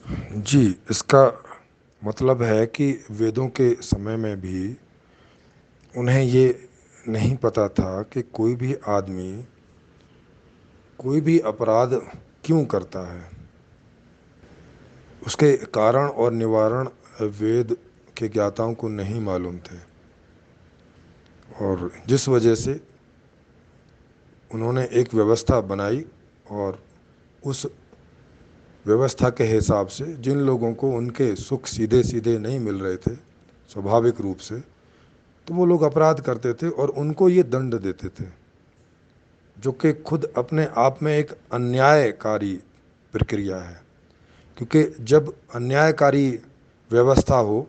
जी, इसका मतलब है कि वेदों के समय में भी उन्हें ये नहीं पता था कि कोई भी आदमी कोई भी अपराध क्यों करता है। उसके कारण और निवारण वेद के ज्ञाताओं को नहीं मालूम थे, और जिस वजह से उन्होंने एक व्यवस्था बनाई, और उस व्यवस्था के हिसाब से जिन लोगों को उनके सुख सीधे सीधे नहीं मिल रहे थे स्वाभाविक रूप से, तो वो लोग अपराध करते थे और उनको ये दंड देते थे, जो कि खुद अपने आप में एक अन्यायकारी प्रक्रिया है। क्योंकि जब अन्यायकारी व्यवस्था हो,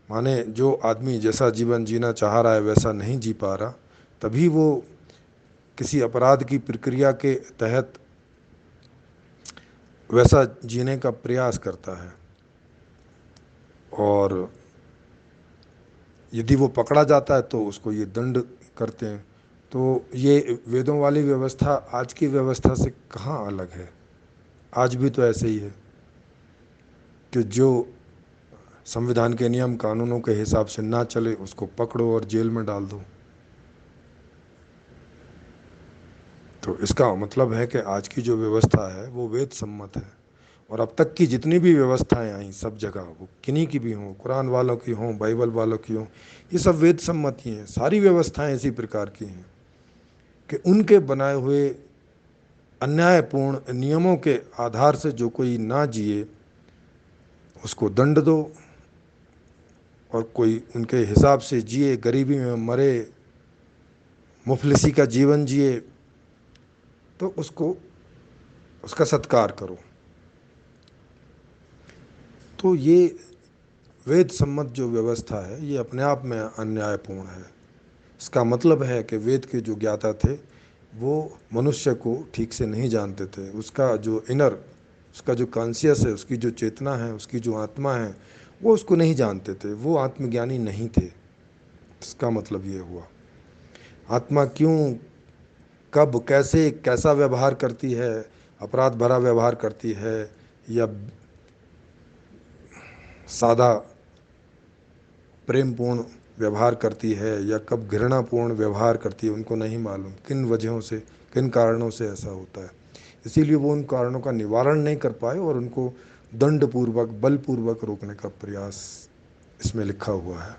माने जो आदमी जैसा जीवन जीना चाह रहा है वैसा नहीं जी पा रहा, तभी वो किसी अपराध की प्रक्रिया के तहत वैसा जीने का प्रयास करता है, और यदि वो पकड़ा जाता है तो उसको ये दंड करते हैं। तो ये वेदों वाली व्यवस्था आज की व्यवस्था से कहाँ अलग है। आज भी तो ऐसे ही है कि जो संविधान के नियम कानूनों के हिसाब से ना चले उसको पकड़ो और जेल में डाल दो। तो इसका मतलब है कि आज की जो व्यवस्था है वो वेद सम्मत है, और अब तक की जितनी भी व्यवस्थाएं आई सब जगह, वो किन्हीं की भी हों, कुरान वालों की हों, बाइबल वालों की हों, ये सब वेद सम्मत ही हैं। सारी व्यवस्थाएं इसी प्रकार की हैं कि उनके बनाए हुए अन्यायपूर्ण नियमों के आधार से जो कोई ना जिए उसको दंड दो, और कोई उनके हिसाब से जिए, गरीबी में मरे, मुफलिसी का जीवन जिए, तो उसको उसका सत्कार करो। तो ये वेद सम्मत जो व्यवस्था है ये अपने आप में अन्यायपूर्ण है। इसका मतलब है कि वेद के जो ज्ञाता थे वो मनुष्य को ठीक से नहीं जानते थे। उसका जो इनर, उसका जो कॉन्शियस है, उसकी जो चेतना है, उसकी जो आत्मा है, वो उसको नहीं जानते थे, वो आत्मज्ञानी नहीं थे। इसका मतलब ये हुआ आत्मा क्यों, कब, कैसे, कैसा व्यवहार करती है, अपराध भरा व्यवहार करती है या सादा प्रेमपूर्ण व्यवहार करती है, या कब घृणापूर्ण व्यवहार करती है, उनको नहीं मालूम किन वजहों से, किन कारणों से ऐसा होता है। इसीलिए वो उन कारणों का निवारण नहीं कर पाए और उनको दंडपूर्वक, बलपूर्वक रोकने का प्रयास इसमें लिखा हुआ है।